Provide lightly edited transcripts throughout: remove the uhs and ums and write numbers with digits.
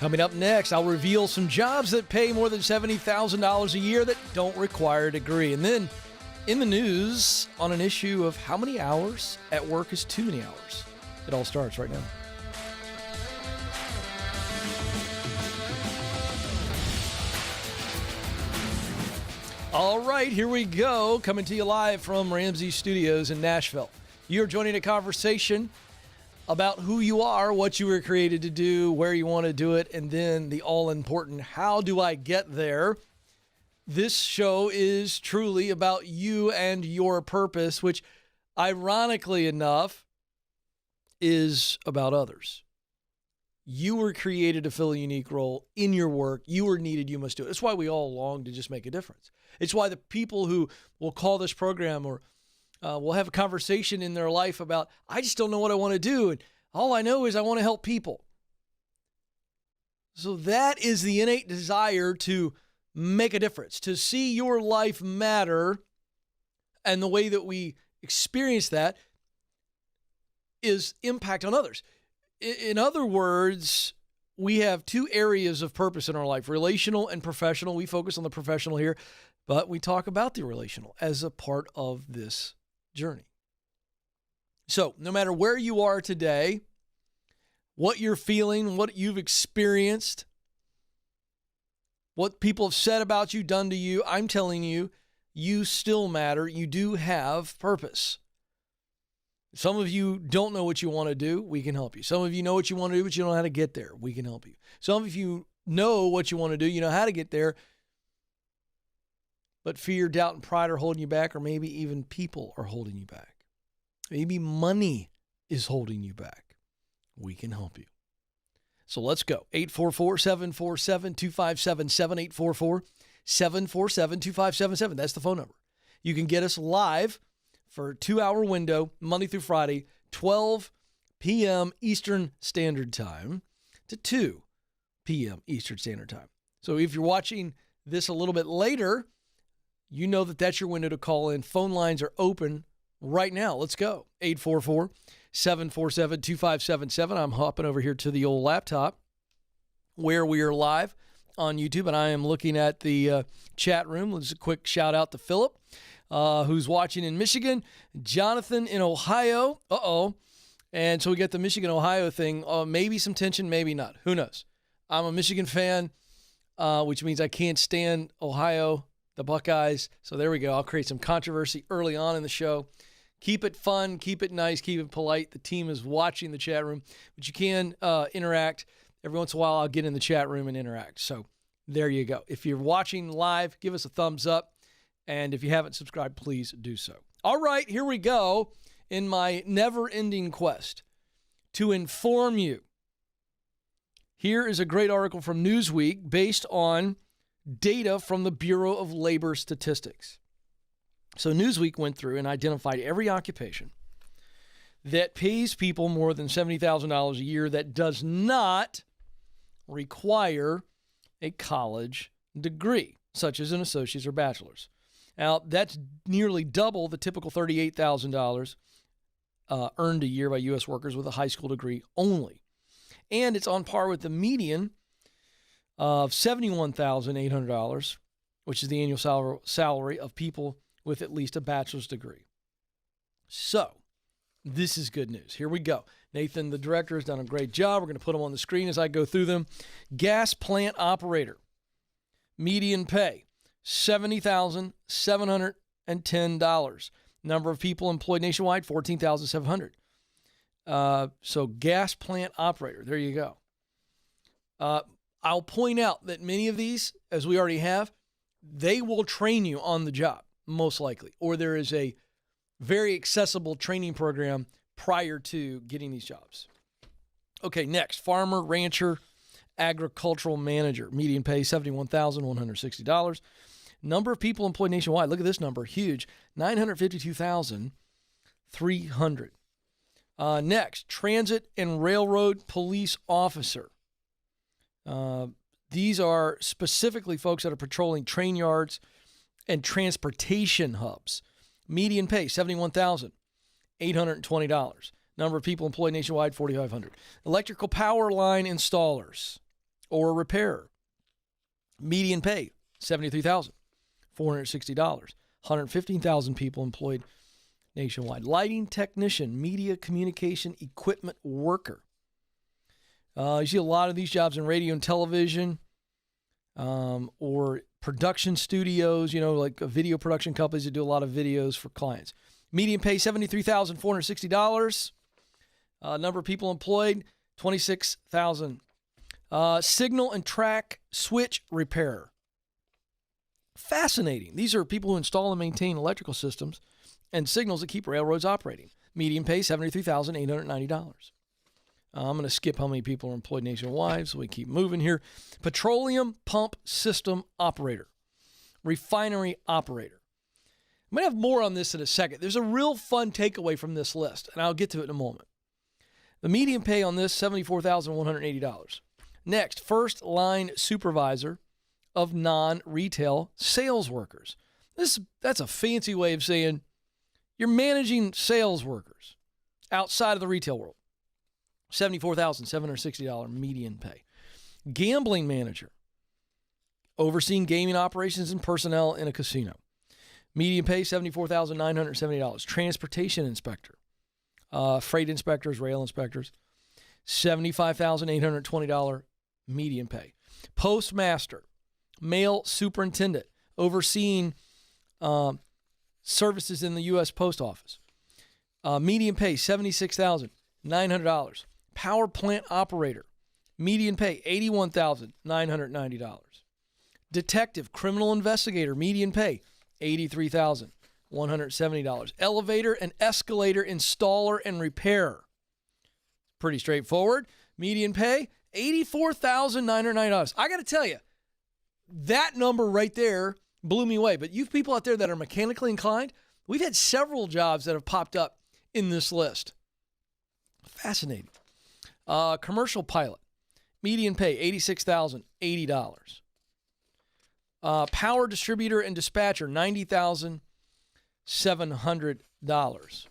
Coming up next, I'll reveal some jobs that pay more than $70,000 a year that don't require a degree. And then in the news on an issue of how many hours at work is too many hours. It all starts right now. All right, here we go. Coming to you live from Ramsey Studios in Nashville. You're joining a conversation about who you are, what you were created to do, where you want to do it, and then the all-important, how do I get there? This show is truly about you and your purpose, which, ironically enough, is about others. You were created to fill a unique role in your work. You were needed. You must do it. That's why we all long to just make a difference. It's why the people who will call this program or will have a conversation in their life about, I just don't know what I want to do. And all I know is I want to help people. So that is the innate desire to make a difference, to see your life matter. And the way that we experience that is impact on others. In other words, we have two areas of purpose in our life, relational and professional. We focus on the professional here, but we talk about the relational as a part of this journey. So no matter where you are today, what you're feeling, what you've experienced, what people have said about you, done to you, I'm telling you, you still matter. You do have purpose. Some of you don't know what you want to do. We can help you. Some of you know what you want to do, but you don't know how to get there. We can help you. Some of you know what you want to do. You know how to get there, but fear, doubt, and pride are holding you back, or maybe even people are holding you back. Maybe money is holding you back. We can help you. So let's go. 844-747-2577, 844-747-2577. That's the phone number. You can get us live for a 2-hour window, Monday through Friday, 12 p.m. Eastern Standard Time to 2 p.m. Eastern Standard Time. So if you're watching this a little bit later, you know that that's your window to call in. Phone lines are open right now. Let's go. 844-747-2577. I'm hopping over here to the old laptop where we are live on YouTube, and I am looking at the chat room. Let's a quick shout out to Philip, who's watching in Michigan, Jonathan in Ohio. And so we get the Michigan-Ohio thing. Maybe some tension, maybe not. Who knows? I'm a Michigan fan, which means I can't stand Ohio, the Buckeyes. So there we go. I'll create some controversy early on in the show. Keep it fun, keep it nice, keep it polite. The team is watching the chat room, but you can interact. Every once in a while, I'll get in the chat room and interact. So there you go. If you're watching live, give us a thumbs up. And if you haven't subscribed, please do so. All right, here we go in my never-ending quest to inform you. Here is a great article from Newsweek based on data from the Bureau of Labor Statistics. So Newsweek went through and identified every occupation that pays people more than $70,000 a year that does not require a college degree, such as an associate's or bachelor's. Now, that's nearly double the typical $38,000 earned a year by U.S. workers with a high school degree only. And it's on par with the median of $71,800, which is the annual salary of people with at least a bachelor's degree. So, this is good news. Here we go. Nathan, the director, has done a great job. We're going to put them on the screen as I go through them. Gas plant operator, median pay, $70,710. Number of people employed nationwide, 14,700. So gas plant operator, there you go. I'll point out that many of these, as we already have, they will train you on the job, most likely. Or there is a very accessible training program prior to getting these jobs. Okay, next, farmer, rancher, agricultural manager. Median pay, $71,160. Number of people employed nationwide. Look at this number, huge, 952,300. Next, transit and railroad police officer. These are specifically folks that are patrolling train yards and transportation hubs. Median pay, $71,820. Number of people employed nationwide, 4,500. Electrical power line installers. or repairer. Median pay, $73,460. 115,000 people employed nationwide. Lighting technician, media communication equipment worker. You see a lot of these jobs in radio and television, or production studios, like video production companies that do a lot of videos for clients. Median pay, $73,460. Number of people employed, 26,000. Signal and track switch repairer. Fascinating. These are people who install and maintain electrical systems and signals that keep railroads operating. Median pay, $73,890. I'm going to skip how many people are employed nationwide, so we keep moving here. Petroleum pump system operator. Refinery operator. I'm going to have more on this in a second. There's a real fun takeaway from this list, and I'll get to it in a moment. The median pay on this, $74,180. Next, first line supervisor of non-retail sales workers. That's a fancy way of saying you're managing sales workers outside of the retail world. $74,760 median pay. Gambling manager, overseeing gaming operations and personnel in a casino. Median pay, $74,970. Transportation inspector, freight inspectors, rail inspectors, $75,820 median pay. Postmaster, mail superintendent, overseeing services in the U.S. Post Office. Median pay, $76,900. Power plant operator, median pay, $81,990. Detective, criminal investigator, median pay, $83,170. Elevator and escalator installer and repairer. Pretty straightforward. Median pay, $84,990. I got to tell you, that number right there blew me away. But you people out there that are mechanically inclined, we've had several jobs that have popped up in this list. Fascinating. Commercial pilot, median pay, $86,080. Power distributor and dispatcher, $90,700.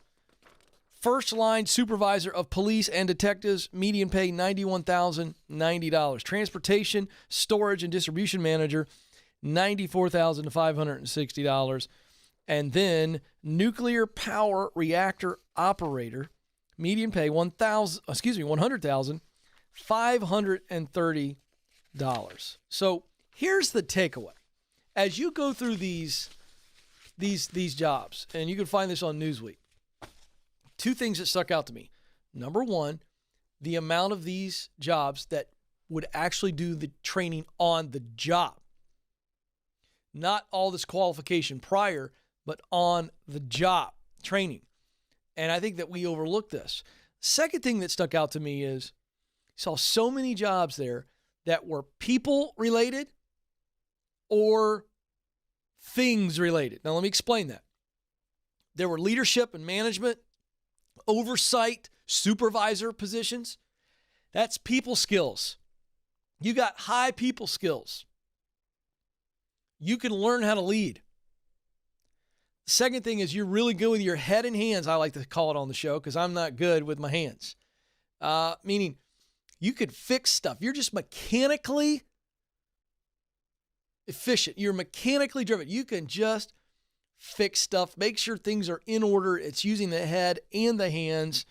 First line supervisor of police and detectives, median pay, $91,090. Transportation, storage, and distribution manager, $94,560. And then nuclear power reactor operator, median pay, $100,530. So here's the takeaway. As you go through these jobs, and you can find this on Newsweek, two things that stuck out to me. Number one, the amount of these jobs that would actually do the training on the job. Not all this qualification prior, but on the job training. And I think that we overlook this. Second thing that stuck out to me is I saw so many jobs there that were people related or things related. Now, let me explain that. There were leadership and management, oversight, supervisor positions. That's people skills. You got high people skills. You can learn how to lead. The second thing is you're really good with your head and hands, I like to call it on the show, because I'm not good with my hands. Meaning you could fix stuff. You're just mechanically efficient. You're mechanically driven. You can just fix stuff, make sure things are in order. It's using the head and the hands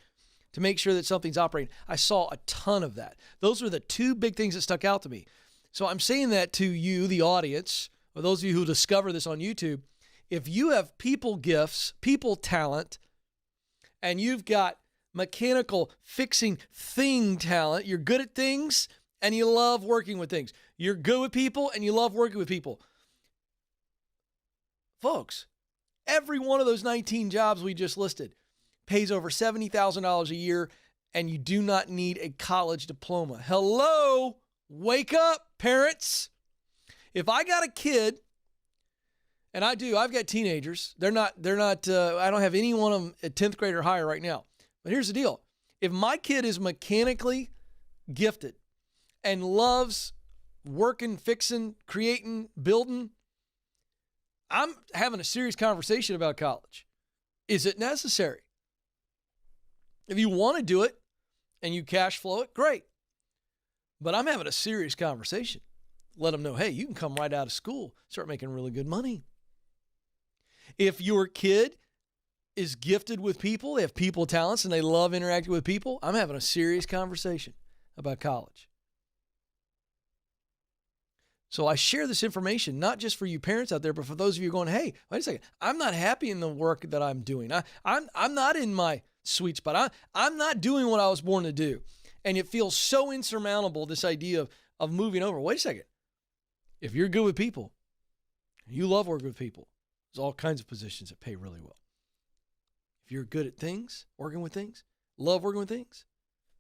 to make sure that something's operating. I saw a ton of that. Those were the two big things that stuck out to me. So I'm saying that to you, the audience, or those of you who discover this on YouTube. If you have people gifts, people talent, and you've got mechanical fixing thing talent, you're good at things and you love working with things. You're good with people and you love working with people. Folks, every one of those 19 jobs we just listed pays over $70,000 a year, and you do not need a college diploma. Hello, wake up, parents. If I got a kid, and I do, I've got teenagers. They're not, I don't have any one of them at 10th grade or higher right now. But here's the deal. If my kid is mechanically gifted and loves working, fixing, creating, building, I'm having a serious conversation about college. Is it necessary? If you want to do it and you cash flow it, great. But I'm having a serious conversation. Let them know, hey, you can come right out of school, start making really good money. If your kid is gifted with people, they have people talents, and they love interacting with people, I'm having a serious conversation about college. So I share this information, not just for you parents out there, but for those of you going, hey, wait a second, I'm not happy in the work that I'm doing. I'm not in my sweet spot. I'm not doing what I was born to do. And it feels so insurmountable, this idea of moving over. Wait a second. If you're good with people, you love working with people, there's all kinds of positions that pay really well. If you're good at things, working with things, love working with things,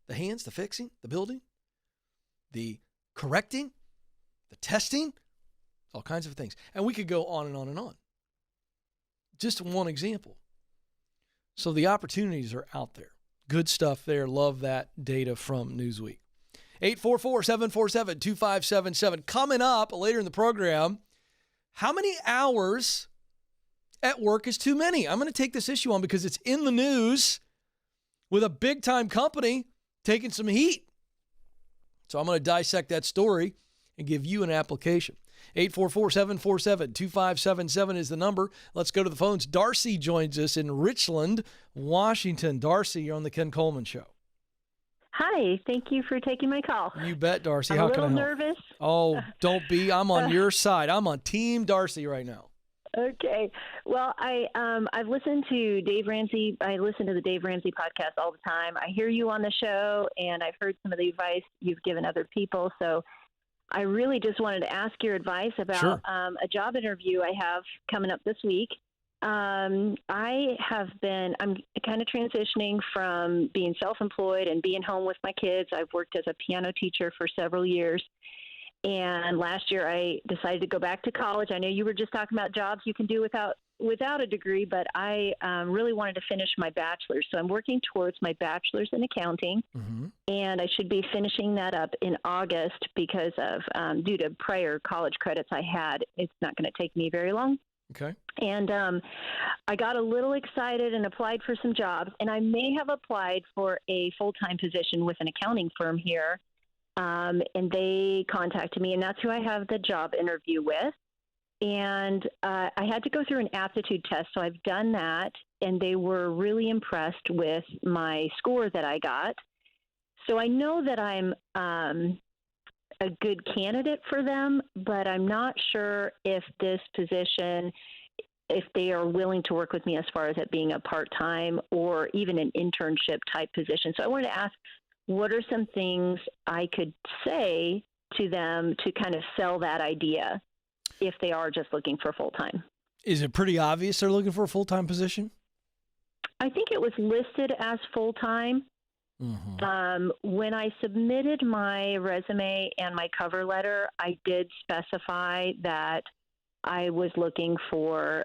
the hands, the fixing, the building, the correcting, the testing, all kinds of things. And we could go on and on and on. Just one example. So the opportunities are out there. Good stuff there. Love that data from Newsweek. 844-747-2577. Coming up later in the program, how many hours at work is too many? I'm going to take this issue on because it's in the news with a big-time company taking some heat. So I'm going to dissect that story and give you an application. 844-747-2577 is the number. Let's go to the phones. Darcy joins us in Richland, Washington. Darcy, you're on the Ken Coleman Show. Hi, thank you for taking my call. You bet, Darcy. I'm How a can I little help? nervous. Oh, don't be. I'm on your side. I'm on Team Darcy right now. Okay. Well, I've listened to Dave Ramsey. I listen to the Dave Ramsey podcast all the time. I hear you on the show, and I've heard some of the advice you've given other people. So I really just wanted to ask your advice about Sure. A job interview I have coming up this week. I'm kind of transitioning from being self-employed and being home with my kids. I've worked as a piano teacher for several years. And last year I decided to go back to college. I know you were just talking about jobs you can do without a degree, but I really wanted to finish my bachelor's. So I'm working towards my bachelor's in accounting, and I should be finishing that up in August because of due to prior college credits I had. It's not going to take me very long. Okay. And I got a little excited and applied for some jobs, and I may have applied for a full-time position with an accounting firm here, and they contacted me, and that's who I have the job interview with. And I had to go through an aptitude test, so I've done that, and they were really impressed with my score that I got. So I know that I'm a good candidate for them, but I'm not sure if this position, if they are willing to work with me as far as it being a part-time or even an internship type position. So I wanted to ask, what are some things I could say to them to kind of sell that idea if they are just looking for full-time? Is it pretty obvious they're looking for a full-time position? I think it was listed as full-time. When I submitted my resume and my cover letter, I did specify that I was looking for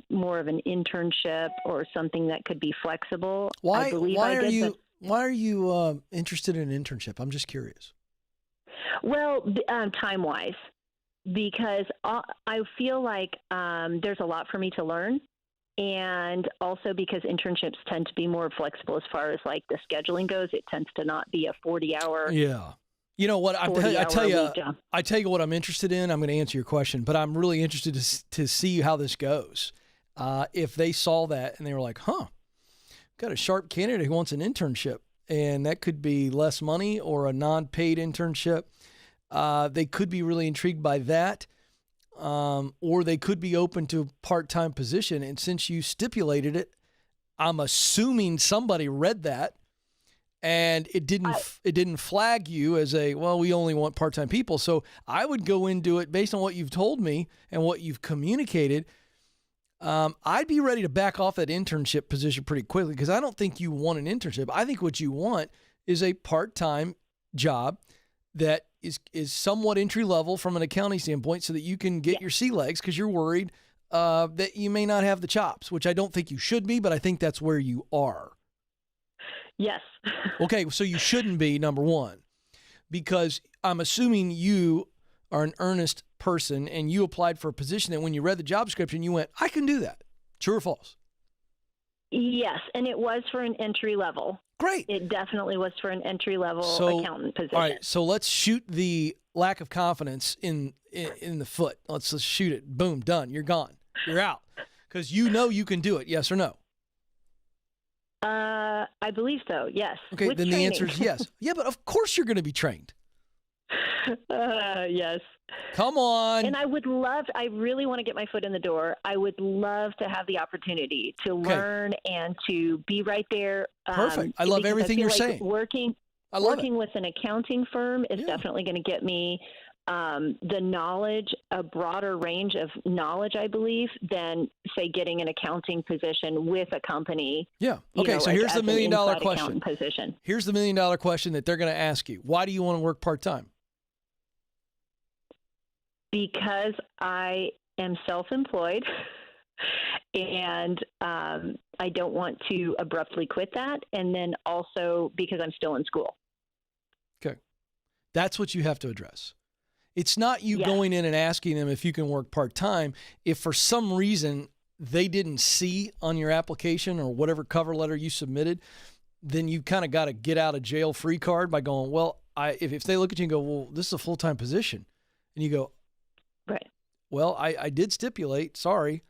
more of an internship or something that could be flexible. Why are you interested in an internship? I'm just curious. Well, time-wise, because I feel like there's a lot for me to learn. And also because internships tend to be more flexible as far as like the scheduling goes. It tends to not be a 40-hour. Yeah. You know what? I tell you what I'm interested in. I'm going to answer your question, but I'm really interested to see how this goes. If they saw that and they were like, got a sharp candidate who wants an internship, and that could be less money or a non-paid internship. They could be really intrigued by that. Or they could be open to a part-time position. And since you stipulated it, I'm assuming somebody read that and it didn't flag you as we only want part-time people. So I would go into it based on what you've told me and what you've communicated. I'd be ready to back off that internship position pretty quickly because I don't think you want an internship. I think what you want is a part-time job that is somewhat entry level from an accounting standpoint so that you can get your sea legs because you're worried that you may not have the chops, which I don't think you should be, but I think that's where you are. Yes. Okay, so you shouldn't be, number one, because I'm assuming you are an earnest person and you applied for a position that when you read the job description, you went, I can do that. True or false? Yes, and it was for an entry level. Great. It definitely was for an entry-level accountant position. All right, so let's shoot the lack of confidence in the foot. Let's just shoot it. Boom, done. You're gone. You're out. Because you know you can do it, yes or no? I believe so, yes. Okay, With then training. the answer is yes. Yeah, but of course you're going to be trained. Yes. Come on. And I really want to get my foot in the door. I would love to have the opportunity to learn and to be right there. Perfect. I love everything you're saying. Working with an accounting firm is definitely going to get me the knowledge, a broader range of knowledge, I believe, than, say, getting an accounting position with a company. Yeah. Okay, so here's the $1 million question. Position. Here's the $1 million question that they're going to ask you. Why do you want to work part-time? Because I am self-employed and I don't want to abruptly quit that. And then also because I'm still in school. Okay. That's what you have to address. It's not you going in and asking them if you can work part-time. If for some reason they didn't see on your application or whatever cover letter you submitted, then you kind of got a get out of jail free card by going, well, if they look at you and go, well, this is a full-time position. And you go, right. Well, I did stipulate, sorry,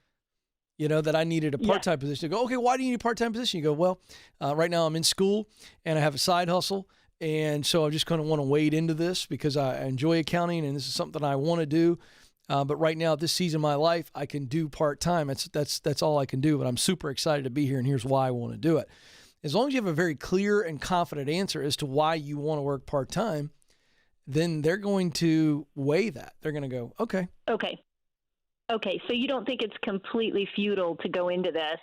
that I needed a part-time position. You go, okay, why do you need a part-time position? You go, well, right now I'm in school and I have a side hustle. And so I'm just going to want to wade into this because I enjoy accounting and this is something I want to do. But right now, at this season of my life, I can do part-time. That's all I can do. But I'm super excited to be here, and here's why I want to do it. As long as you have a very clear and confident answer as to why you want to work part-time, then they're going to weigh that. They're going to go, okay. Okay. So you don't think it's completely futile to go into this?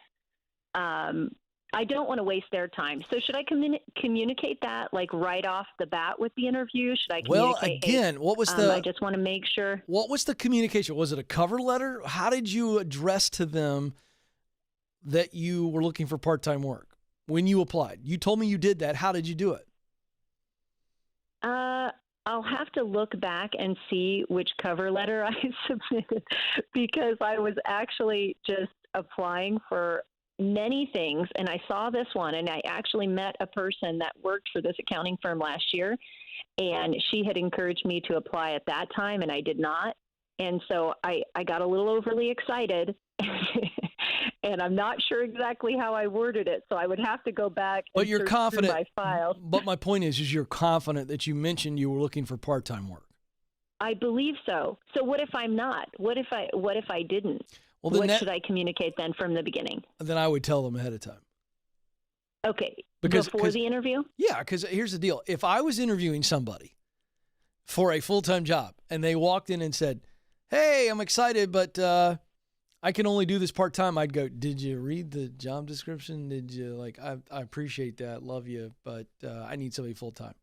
I don't want to waste their time. So should I communicate that like right off the bat with the interview? Should I communicate? Well, again, what was I just want to make sure. What was the communication? Was it a cover letter? How did you address to them that you were looking for part-time work when you applied? You told me you did that. How did you do it? I'll have to look back and see which cover letter I submitted because I was actually just applying for many things, and I saw this one, and I actually met a person that worked for this accounting firm last year, and she had encouraged me to apply at that time, and I did not. And so I got a little overly excited, and I'm not sure exactly how I worded it, so I would have to go back and you're search confident, through my files. But my point is you're confident that you mentioned you were looking for part-time work. I believe so. So what if I'm not? What if I didn't? Well, then what should I communicate then from the beginning? Then I would tell them ahead of time. Okay. Before the interview? Yeah, because here's the deal. If I was interviewing somebody for a full-time job and they walked in and said, hey, I'm excited, but I can only do this part-time, I'd go, did you read the job description? Did you, I appreciate that, love you, but I need somebody full-time.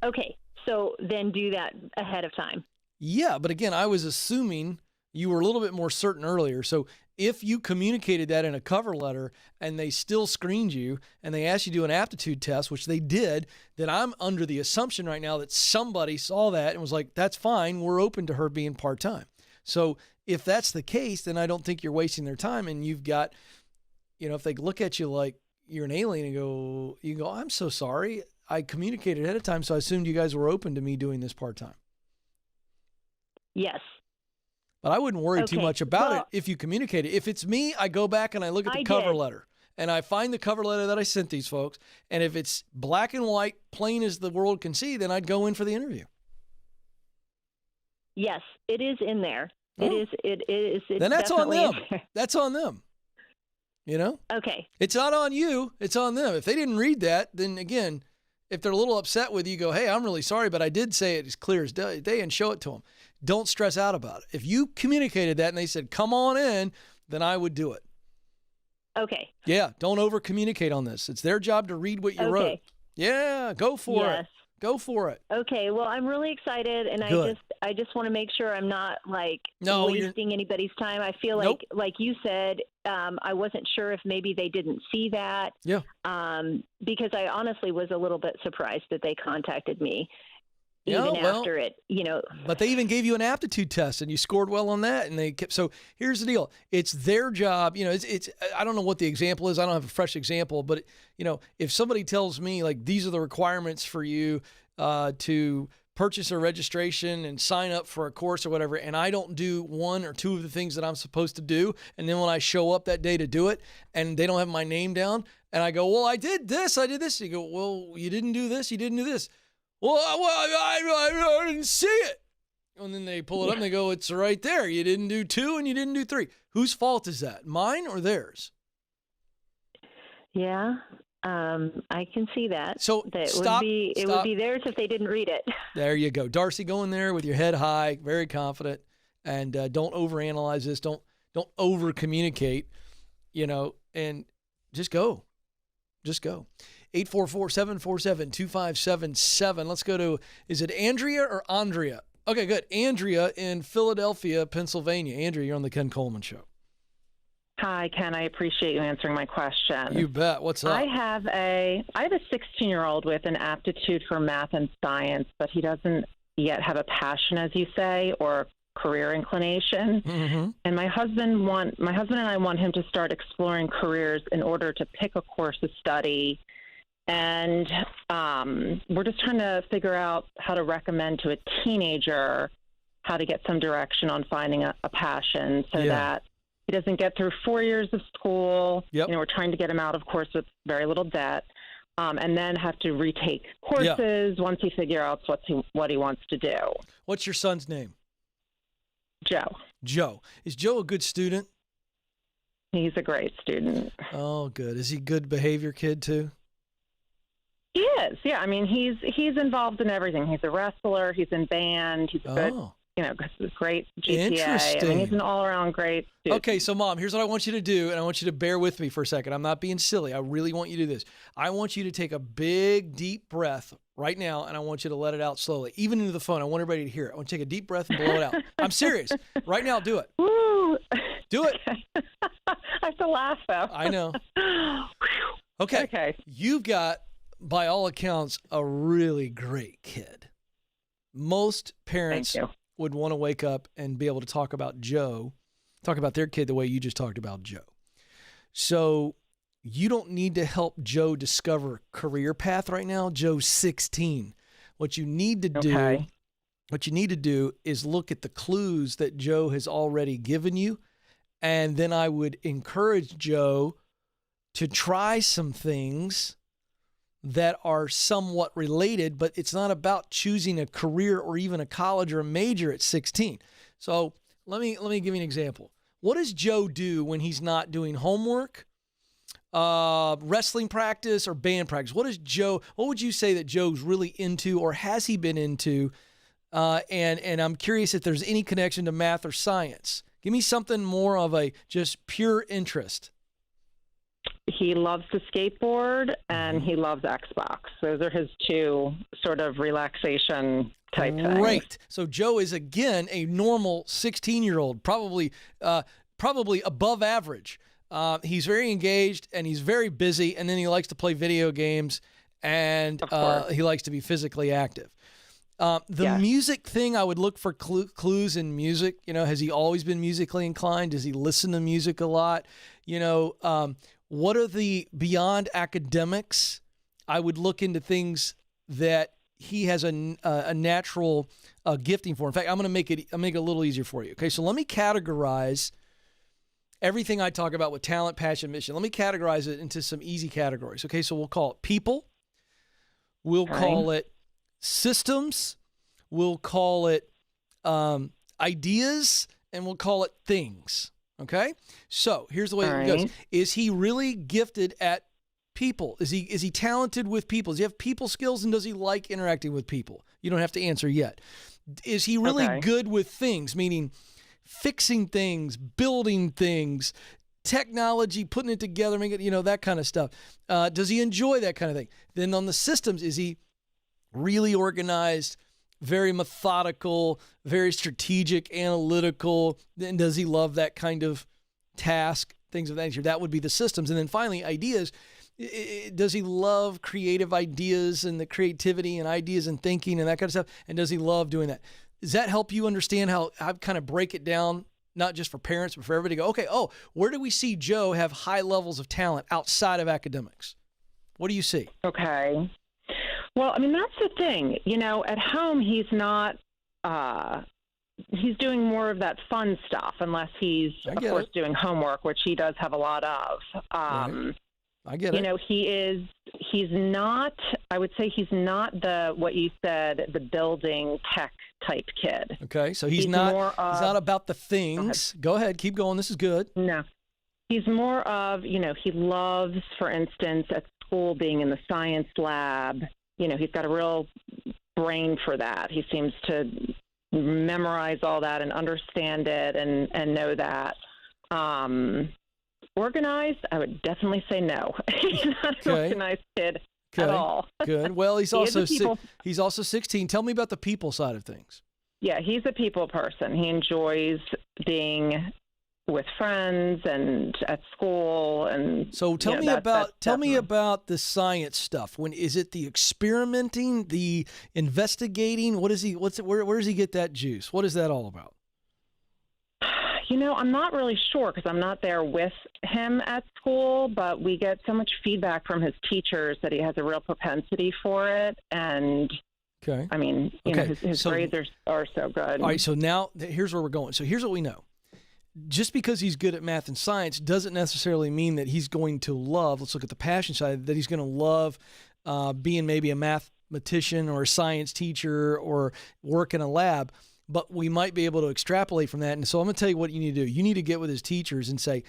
Okay, so then do that ahead of time. Yeah, but again, I was assuming you were a little bit more certain earlier. So if you communicated that in a cover letter and they still screened you and they asked you to do an aptitude test, which they did, then I'm under the assumption right now that somebody saw that and was like, that's fine. We're open to her being part-time. So if that's the case, then I don't think you're wasting their time. And you've got, if they look at you like you're an alien and you go, I'm so sorry. I communicated ahead of time, so I assumed you guys were open to me doing this part-time. Yes. But I wouldn't worry too much about it if you communicate it. If it's me, I go back and I look at the cover letter and I find the cover letter that I sent these folks. And if it's black and white, plain as the world can see, then I'd go in for the interview. Yes, it is in there. Oh. It is. Then that's on them. That's on them. Okay. It's not on you. It's on them. If they didn't read that, then again, if they're a little upset with you, go, hey, I'm really sorry, but I did say it as clear as day and show it to them. Don't stress out about it. If you communicated that and they said, come on in, then I would do it. Okay. Yeah, don't over-communicate on this. It's their job to read what you wrote. Yeah, go for it. Go for it. Okay, well, I'm really excited, and I just want to make sure I'm not, wasting anybody's time. I feel like you said, I wasn't sure if maybe they didn't see that. Yeah. Because I honestly was a little bit surprised that they contacted me. even after it, But they even gave you an aptitude test and you scored well on that. And they kept, so here's the deal. It's their job. It's I don't know what the example is. I don't have a fresh example, but if somebody tells me like, these are the requirements for you to purchase a registration and sign up for a course or whatever, and I don't do one or two of the things that I'm supposed to do, and then when I show up that day to do it and they don't have my name down, and I go, well, I did this. You go, well, you didn't do this. You didn't do this. Well, I didn't see it. And then they pull it up and they go, it's right there. You didn't do 2 and you didn't do 3. Whose fault is that? Mine or theirs? Yeah. I can see that. So it would be theirs if they didn't read it. There you go. Darcy, go in there with your head high, very confident, and don't overanalyze this. Don't over communicate, and just go. Just go. 844-747-2577. Let's go to, is it Andrea or Andrea? Okay, good. Andrea in Philadelphia, Pennsylvania. Andrea, you're on the Ken Coleman Show. Hi, Ken. I appreciate you answering my question. You bet. What's up? I have a 16-year-old with an aptitude for math and science, but he doesn't yet have a passion, as you say, or career inclination. Mm-hmm. And my husband and I want him to start exploring careers in order to pick a course to study. And we're just trying to figure out how to recommend to a teenager how to get some direction on finding a passion so that he doesn't get through 4 years of school. Yep. We're trying to get him out, of course, with very little debt, and then have to retake courses once he figures out what he wants to do. What's your son's name? Joe. Joe. Is Joe a good student? He's a great student. Oh, good. Is he a good behavior kid too? He is. Yeah. I mean, he's involved in everything. He's a wrestler. He's in band. He's a good. Great GPA. Interesting. I mean, he's an all-around great student. Okay, so Mom, here's what I want you to do, and I want you to bear with me for a second. I'm not being silly. I really want you to do this. I want you to take a big, deep breath right now, and I want you to let it out slowly, even into the phone. I want everybody to hear it. I want you to take a deep breath and blow it out. I'm serious. Right now, do it. Woo. Do it. I have to laugh, though. I know. Okay. You've got, by all accounts, a really great kid. Most parents would want to wake up and be able to talk about their kid the way you just talked about Joe. So you don't need to help Joe discover a career path right now. Joe's 16. What you need to do is look at the clues that Joe has already given you. And then I would encourage Joe to try some things that are somewhat related, but it's not about choosing a career or even a college or a major at 16. So let me give you an example. What does Joe do when he's not doing homework, wrestling practice, or band practice? What would you say that Joe's really into, or has he been into? And I'm curious if there's any connection to math or science. Give me something more of a just pure interest. He loves to skateboard and he loves Xbox. Those are his two sort of relaxation type things. Right. So Joe is, again, a normal 16-year-old, probably above average. He's very engaged and he's very busy, and then he likes to play video games, and he likes to be physically active. The music thing, I would look for clues in music. Has he always been musically inclined? Does he listen to music a lot? What are the beyond academics? I would look into things that he has a natural gifting for. In fact, I'm going to make it a little easier for you. Okay, so let me categorize everything I talk about with talent, passion, mission. Let me categorize it into some easy categories. Okay, so we'll call it people. We'll call it systems. We'll call it ideas, and we'll call it things. Okay, so here's the way it goes. Is he really gifted at people? Is he talented with people? Does he have people skills, and does he like interacting with people? You don't have to answer yet. Is he really good with things, meaning fixing things, building things, technology, putting it together, making it, that kind of stuff? Does he enjoy that kind of thing? Then on the systems, is he really organized, very methodical, very strategic, analytical? And does he love that kind of task, things of that nature? That would be the systems. And then finally, ideas. Does he love creative ideas and the creativity and ideas and thinking and that kind of stuff? And does he love doing that? Does that help you understand how I kind of break it down, not just for parents, but for everybody to go, okay, where do we see Joe have high levels of talent outside of academics? What do you see? Okay. Well, I mean, that's the thing. At home, he's not, he's doing more of that fun stuff, unless he's, of course, doing homework, which he does have a lot of. Right. I get it. He's not, I would say he's not what you said, the building tech type kid. Okay. So he's not about the things. Go ahead. Keep going. This is good. No. He's more of, he loves, for instance, at school being in the science lab. He's got a real brain for that. He seems to memorize all that and understand it and know that. Organized, I would definitely say no. He's not an organized kid at all. Good. Well, he's also 16. Tell me about the people side of things. Yeah, he's a people person. He enjoys being with friends and at school, and so tell me about the science stuff. When is it the experimenting, the investigating? Where does he get that juice? What is that all about? I'm not really sure because I'm not there with him at school, but we get so much feedback from his teachers that he has a real propensity for it. And I mean, his grades are so good. All right. So now here's where we're going. So here's what we know. Just because he's good at math and science doesn't necessarily mean that he's going to love, let's look at the passion side, that he's going to love being maybe a mathematician or a science teacher or work in a lab. But we might be able to extrapolate from that. And so I'm going to tell you what you need to do. You need to get with his teachers and say,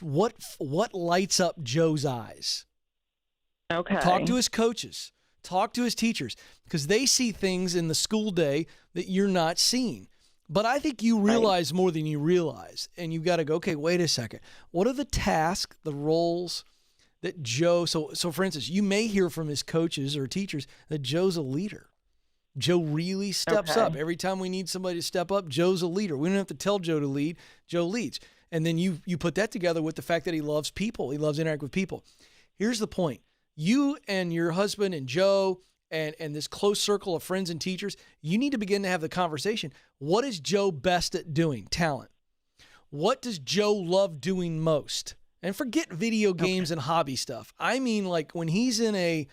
what lights up Joe's eyes? Okay. Talk to his coaches. Talk to his teachers, because they see things in the school day that you're not seeing. But I think you realize more than you realize. And you've got to go, okay, wait a second. What are the tasks, the roles that Joe, so for instance, you may hear from his coaches or teachers that Joe's a leader. Joe really steps up. Every time we need somebody to step up, Joe's a leader. We don't have to tell Joe to lead. Joe leads. And then you put that together with the fact that he loves people. He loves interacting with people. Here's the point. You and your husband and Joe and this close circle of friends and teachers, you need to begin to have the conversation. What is Joe best at doing? Talent. What does Joe love doing most? And forget video games and hobby stuff. I mean, like when he's in a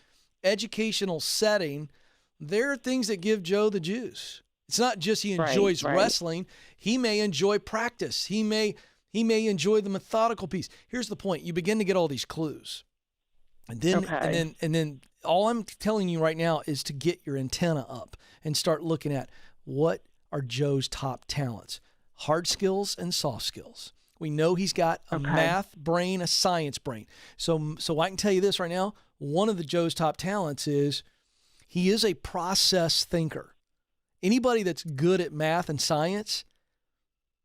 educational setting, there are things that give Joe the juice. It's not just he enjoys wrestling. He may enjoy practice. He may enjoy the methodical piece. Here's the point. You begin to get all these clues. And then all I'm telling you right now is to get your antenna up and start looking at what are Joe's top talents, hard skills and soft skills. We know he's got a math brain, a science brain. So I can tell you this right now. One of Joe's top talents is he is a process thinker. Anybody that's good at math and science,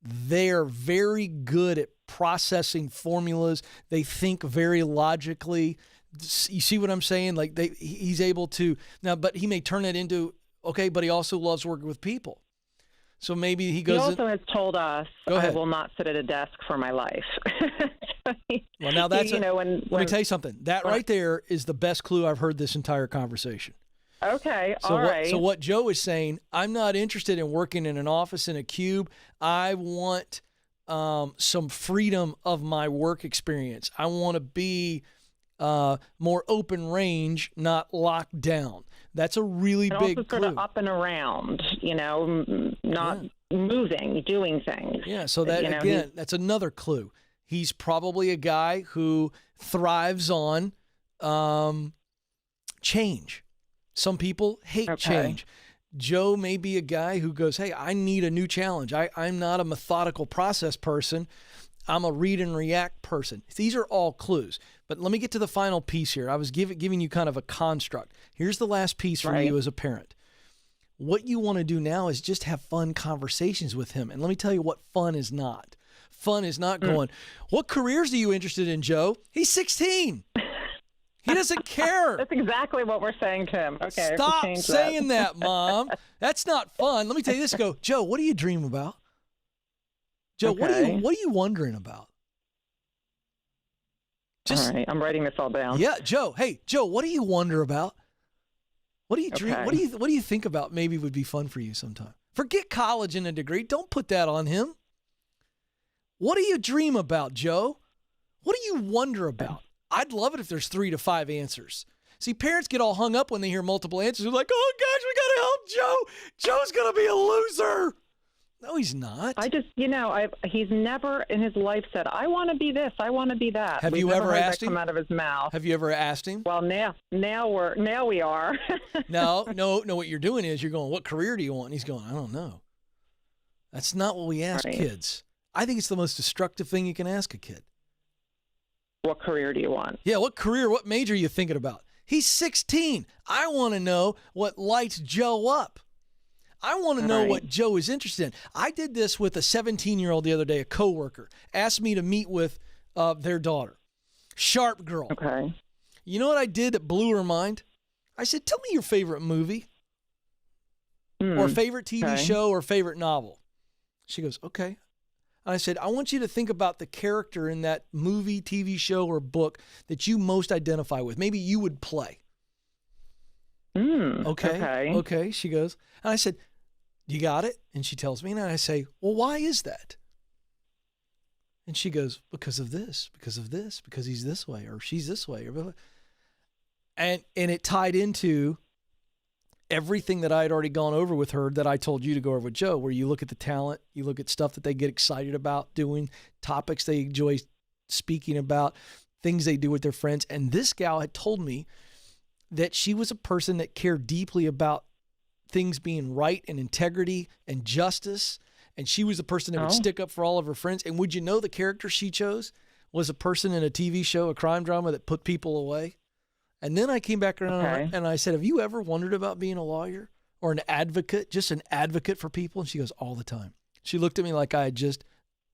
they're very good at processing formulas. They think very logically. You see what I'm saying? Like he's able to now, but he may turn it into, but he also loves working with people. So maybe he goes. He also has told us, I will not sit at a desk for my life. Well, now that's, let me tell you something. That right there is the best clue I've heard this entire conversation. Okay, So what Joe is saying, I'm not interested in working in an office in a cube. I want some freedom of my work experience. I want to be more open range, not locked down. That's a really big also clue. Sort of up and around, not moving, doing things. Yeah, so that that's another clue. He's probably a guy who thrives on change. Some people hate change. Joe may be a guy who goes, hey, I need a new challenge. I'm not a methodical process person. I'm a read and react person. These are all clues. But let me get to the final piece here. I was giving you kind of a construct. Here's the last piece for you as a parent. What you want to do now is just have fun conversations with him. And let me tell you what fun is not. Fun is not going, what careers are you interested in, Joe? He's 16. He doesn't care. That's exactly what we're saying to him. Okay. Stop saying that, Mom. That's not fun. Let me tell you this. Go, Joe, what do you dream about? Joe, what are you wondering about? Just, all right, I'm writing this all down. Yeah, Joe. Hey, Joe, what do you wonder about? What do you dream? Okay. What do you think about maybe would be fun for you sometime? Forget college and a degree. Don't put that on him. What do you dream about, Joe? What do you wonder about? I'd love it if there's 3 to 5 answers. See, parents get all hung up when they hear multiple answers. They're like, oh, gosh, we got to help Joe. Joe's going to be a loser. No, he's not. I just, he's never in his life said, I want to be this, I want to be that. Have We've you never ever heard asked that him? come out of his mouth. Have you ever asked him? Well, now we are. No, what you're doing is you're going, what career do you want? And he's going, I don't know. That's not what we ask Right. kids. I think it's the most destructive thing you can ask a kid. What career do you want? Yeah, what career, what major are you thinking about? He's 16. I want to know what lights Joe up. I want to know Right. what Joe is interested in. I did this with a 17-year-old the other day, a coworker, asked me to meet with their daughter. Sharp girl. Okay. You know what I did that blew her mind? I said, tell me your favorite movie or favorite TV show or favorite novel. She goes, okay. And I said, I want you to think about the character in that movie, TV show, or book that you most identify with. Maybe you would play. Okay. Okay. She goes, and I said, you got it? And she tells me, and I say, well, why is that? And she goes, because of this, because he's this way, or she's this way. And it tied into everything that I had already gone over with her that I told you to go over with Joe, where you look at the talent, you look at stuff that they get excited about doing, topics they enjoy speaking about, things they do with their friends. And this gal had told me that she was a person that cared deeply about things being right and integrity and justice. And she was a person that would stick up for all of her friends. And would you know the character she chose was a person in a TV show, a crime drama that put people away? And then I came back around and I said, have you ever wondered about being a lawyer or an advocate, just an advocate for people? And she goes, all the time. She looked at me like I had just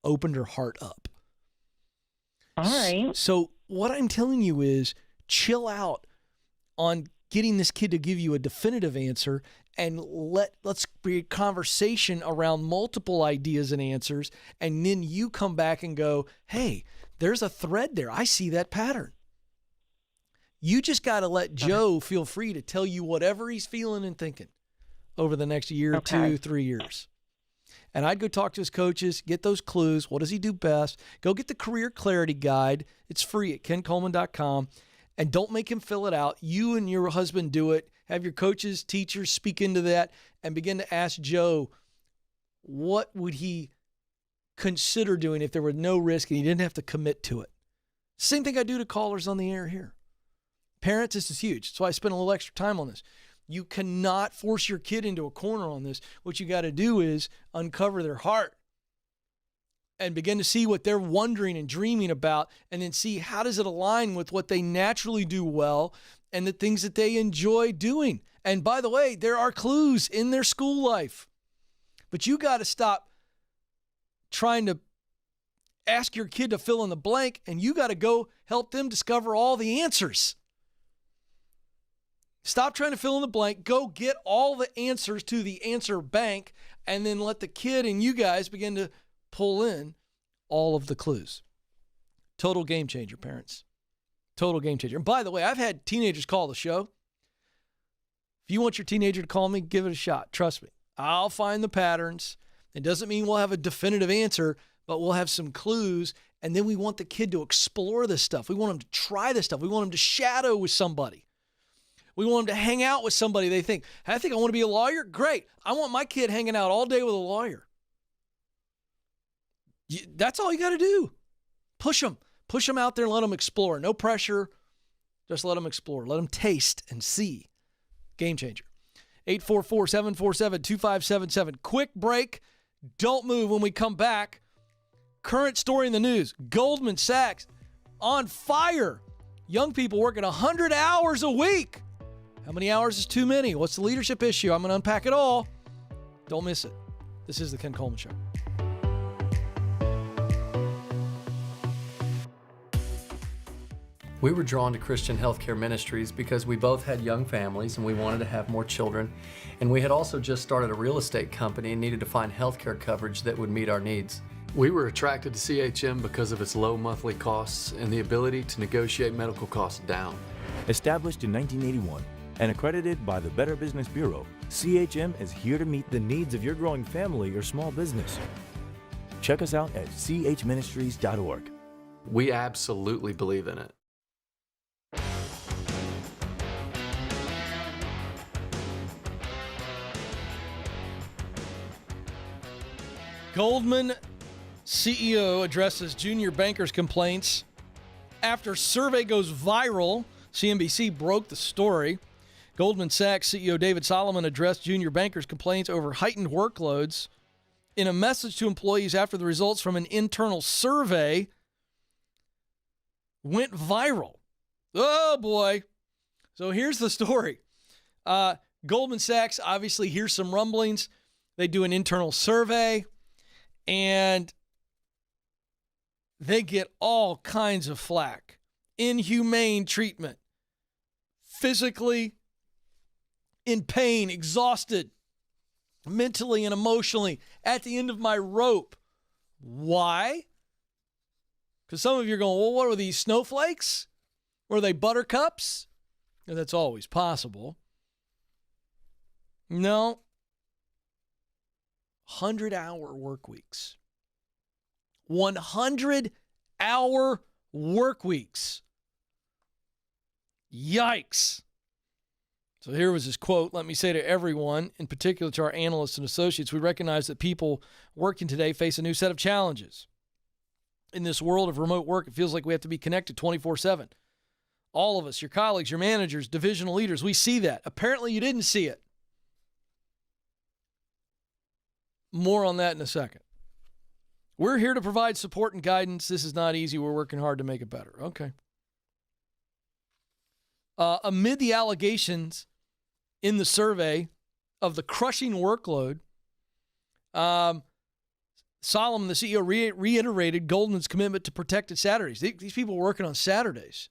opened her heart up. All right. So what I'm telling you is chill out on getting this kid to give you a definitive answer, and let's create conversation around multiple ideas and answers. And then you come back and go, hey, there's a thread there. I see that pattern. You just got to let Joe feel free to tell you whatever he's feeling and thinking over the next year, 2, 3 years. And I'd go talk to his coaches, get those clues. What does he do best? Go get the Career Clarity Guide. It's free at kencoleman.com. And don't make him fill it out. You and your husband do it. Have your coaches, teachers speak into that and begin to ask Joe, what would he consider doing if there were no risk and he didn't have to commit to it? Same thing I do to callers on the air here. Parents, this is huge. That's why I spend a little extra time on this. You cannot force your kid into a corner on this. What you got to do is uncover their heart and begin to see what they're wondering and dreaming about, and then see how does it align with what they naturally do well and the things that they enjoy doing. And by the way, there are clues in their school life. But you got to stop trying to ask your kid to fill in the blank, and you got to go help them discover all the answers. Stop trying to fill in the blank. Go get all the answers to the answer bank, and then let the kid and you guys begin to pull in all of the clues. Total game changer, parents. Total game changer. And by the way, I've had teenagers call the show. If you want your teenager to call me, give it a shot. Trust me. I'll find the patterns. It doesn't mean we'll have a definitive answer, but we'll have some clues. And then we want the kid to explore this stuff. We want them to try this stuff. We want them to shadow with somebody. We want them to hang out with somebody they think, I think I want to be a lawyer. Great. I want my kid hanging out all day with a lawyer. That's all you got to do. Push them. Push them out there and let them explore. No pressure. Just let them explore. Let them taste and see. Game changer. 844-747-2577. Quick break. Don't move. When we come back, current story in the news. Goldman Sachs on fire. Young people working 100 hours a week. How many hours is too many? What's the leadership issue? I'm going to unpack it all. Don't miss it. This is the Ken Coleman Show. We were drawn to Christian Healthcare Ministries because we both had young families and we wanted to have more children. And we had also just started a real estate company and needed to find healthcare coverage that would meet our needs. We were attracted to CHM because of its low monthly costs and the ability to negotiate medical costs down. Established in 1981 and accredited by the Better Business Bureau, CHM is here to meet the needs of your growing family or small business. Check us out at chministries.org. We absolutely believe in it. Goldman CEO addresses junior bankers' complaints after survey goes viral. CNBC broke the story. Goldman Sachs CEO David Solomon addressed junior bankers' complaints over heightened workloads in a message to employees after the results from an internal survey went viral. Oh, boy. So here's the story. Goldman Sachs obviously hears some rumblings. They do an internal survey, and they get all kinds of flack. Inhumane treatment. Physically in pain, exhausted, mentally and emotionally, at the end of my rope. Why? Because some of you are going, well, what are these, snowflakes? Were they buttercups? And that's always possible. No. 100-hour work weeks. 100-hour work weeks. Yikes. So here was his quote. Let me say to everyone, in particular to our analysts and associates, we recognize that people working today face a new set of challenges. In this world of remote work, it feels like we have to be connected 24/7. All of us, your colleagues, your managers, divisional leaders, we see that. Apparently you didn't see it. More on that in a second. We're here to provide support and guidance. This is not easy. We're working hard to make it better. Okay. Amid the allegations in the survey of the crushing workload, Solomon, the CEO, reiterated Goldman's commitment to protected Saturdays. These people were working on Saturdays.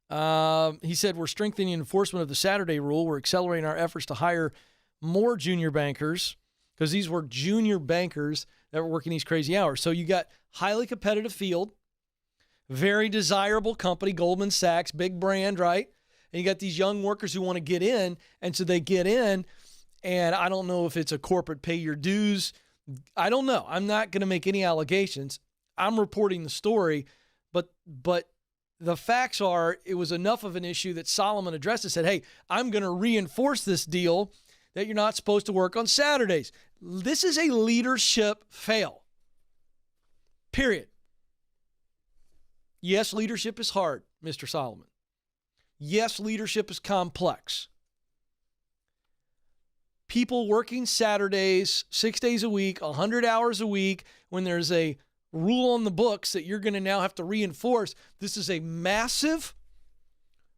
He said, we're strengthening enforcement of the Saturday rule. We're accelerating our efforts to hire more junior bankers, because these were junior bankers that were working these crazy hours. So you got highly competitive field, very desirable company, Goldman Sachs, big brand, right? And you got these young workers who want to get in, and so they get in, and I don't know if it's a corporate pay your dues. I don't know. I'm not going to make any allegations. I'm reporting the story, but the facts are it was enough of an issue that Solomon addressed and said, hey, I'm going to reinforce this deal that you're not supposed to work on Saturdays. This is a leadership fail. Period. Yes, leadership is hard, Mr. Solomon. Yes, leadership is complex. People working Saturdays, 6 days a week, 100 hours a week, when there's a rule on the books that you're going to now have to reinforce, this is a massive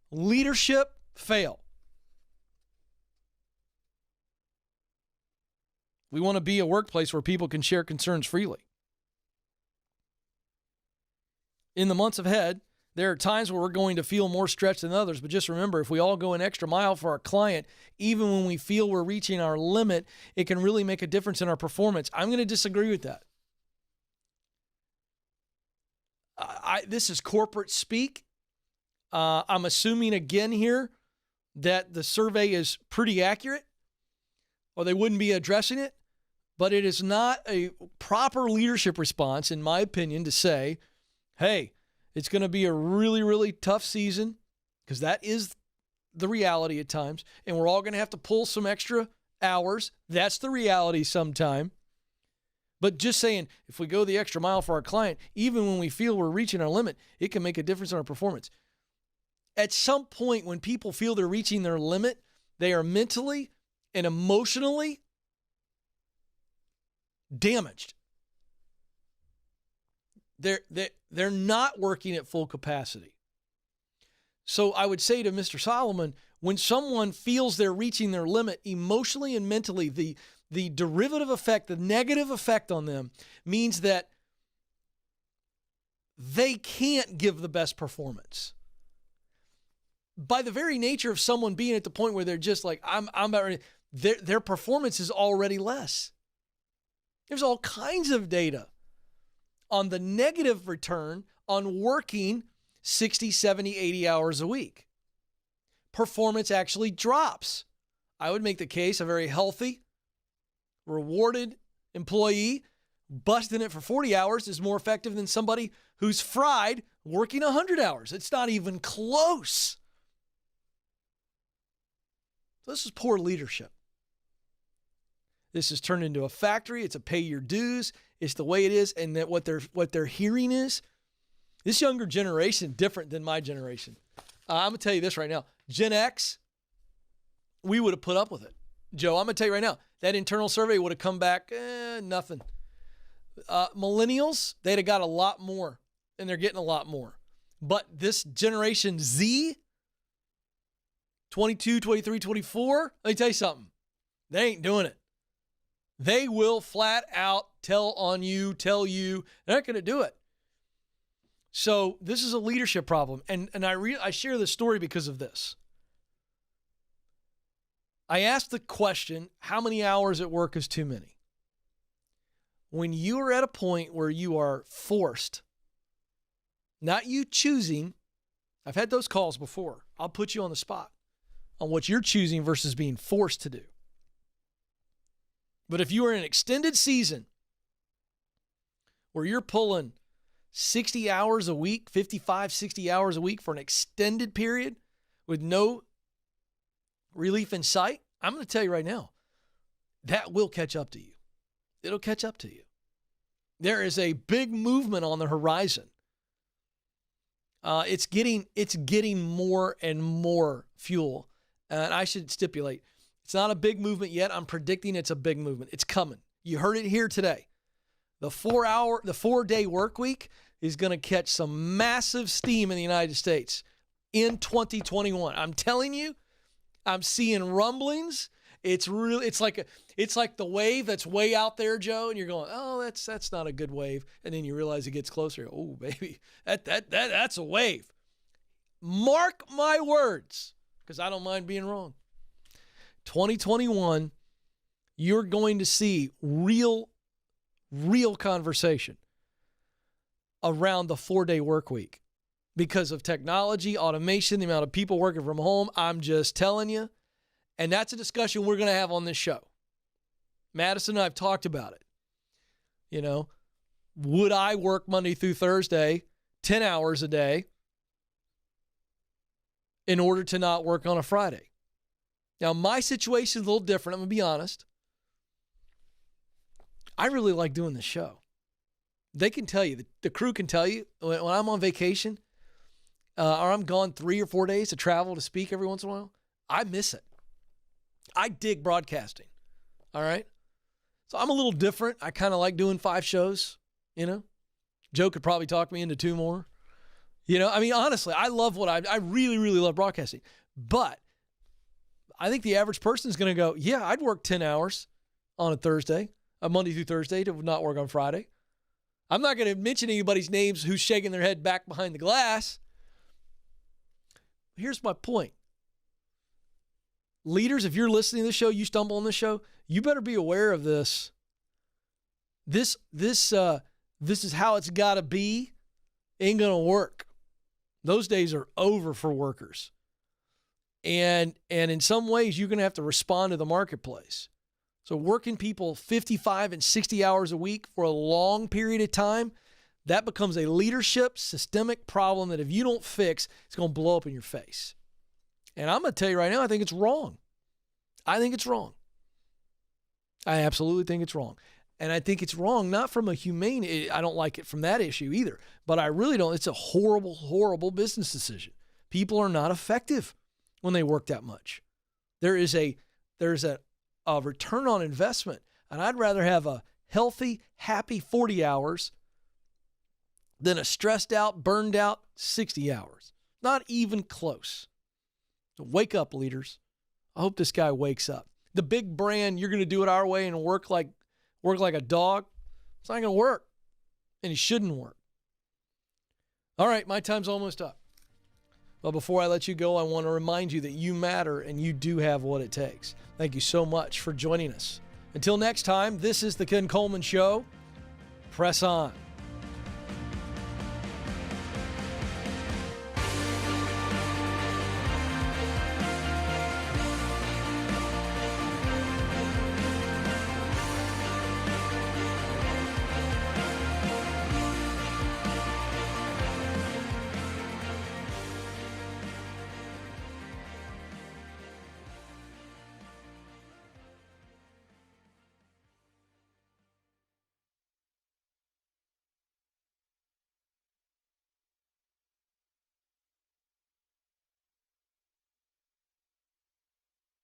leadership fail. We want to be a workplace where people can share concerns freely. In the months ahead, there are times where we're going to feel more stretched than others, but just remember, if we all go an extra mile for our client, even when we feel we're reaching our limit, it can really make a difference in our performance. I'm going to disagree with that. This is corporate speak. I'm assuming again here that the survey is pretty accurate, or they wouldn't be addressing it. But it is not a proper leadership response, in my opinion, to say, hey, it's going to be a really, really tough season, because that is the reality at times, and we're all going to have to pull some extra hours. That's the reality sometime. But just saying, if we go the extra mile for our client, even when we feel we're reaching our limit, it can make a difference in our performance. At some point, when people feel they're reaching their limit, they are mentally and emotionally damaged. They're not working at full capacity. So I would say to Mr. Solomon, when someone feels they're reaching their limit emotionally and mentally, the derivative effect, the negative effect on them means that they can't give the best performance. By the very nature of someone being at the point where they're just like, I'm about ready, their performance is already less. There's all kinds of data on the negative return on working 60, 70, 80 hours a week. Performance actually drops. I would make the case a very healthy, rewarded employee busting it for 40 hours is more effective than somebody who's fried working 100 hours. It's not even close. So this is poor leadership. This is turned into a factory. It's a pay your dues. It's the way it is. And that what they're hearing is this younger generation different than my generation. I'm going to tell you this right now. Gen X, we would have put up with it. Joe, I'm going to tell you right now, that internal survey would have come back, nothing. Millennials, they'd have got a lot more, and they're getting a lot more. But this Generation Z, 22, 23, 24, let me tell you something. They ain't doing it. They will flat out tell you, they're not going to do it. So this is a leadership problem. And I share this story because of this. I asked the question, how many hours at work is too many? When you are at a point where you are forced, not you choosing, I've had those calls before. I'll put you on the spot on what you're choosing versus being forced to do. But if you are in an extended season where you're pulling 60 hours a week, 55, 60 hours a week for an extended period with no relief in sight, I'm going to tell you right now, that will catch up to you. It'll catch up to you. There is a big movement on the horizon. It's getting more and more fuel. And I should stipulate, it's not a big movement yet. I'm predicting it's a big movement. It's coming. You heard it here today. The 4-day work week is going to catch some massive steam in the United States in 2021. I'm telling you, I'm seeing rumblings. It's like the wave that's way out there, Joe, and you're going, oh, that's not a good wave, and then you realize it gets closer. Oh, baby, that's a wave. Mark my words, because I don't mind being wrong. 2021, you're going to see real conversation around the 4-day work week because of technology, automation, the amount of people working from home. I'm just telling you. And that's a discussion we're going to have on this show. Madison and I have talked about it. You know, would I work Monday through Thursday, 10 hours a day in order to not work on a Friday? Now, my situation is a little different. I'm going to be honest. I really like doing this show. They can tell you, the crew can tell you, when I'm on vacation or I'm gone 3 or 4 days to travel to speak every once in a while, I miss it. I dig broadcasting. All right? So I'm a little different. I kind of like doing 5 shows, you know. Joe could probably talk me into 2 more. You know, I mean, honestly, I love I really, really love broadcasting. But I think the average person is going to go, yeah, I'd work 10 hours on a Thursday, a Monday through Thursday, to not work on Friday. I'm not going to mention anybody's names who's shaking their head back behind the glass. Here's my point. Leaders, if you're listening to the show, you stumble on the show, you better be aware of this. This is how it's got to be. Ain't going to work. Those days are over for workers. And in some ways, you're going to have to respond to the marketplace. So working people 55 and 60 hours a week for a long period of time, that becomes a leadership systemic problem that if you don't fix, it's going to blow up in your face. And I'm going to tell you right now, I think it's wrong. I think it's wrong. I absolutely think it's wrong. And I think it's wrong, not from a humane, I don't like it from that issue either, but I really don't. It's a horrible, horrible business decision. People are not effective when they work that much. There's a return on investment, and I'd rather have a healthy, happy 40 hours than a stressed out, burned out 60 hours. Not even close. So wake up, leaders. I hope this guy wakes up. The big brand, you're going to do it our way and work like a dog. It's not going to work. And it shouldn't work. All right, my time's almost up. But before I let you go, I want to remind you that you matter and you do have what it takes. Thank you so much for joining us Until next time, this is the Ken Coleman Show. Press on.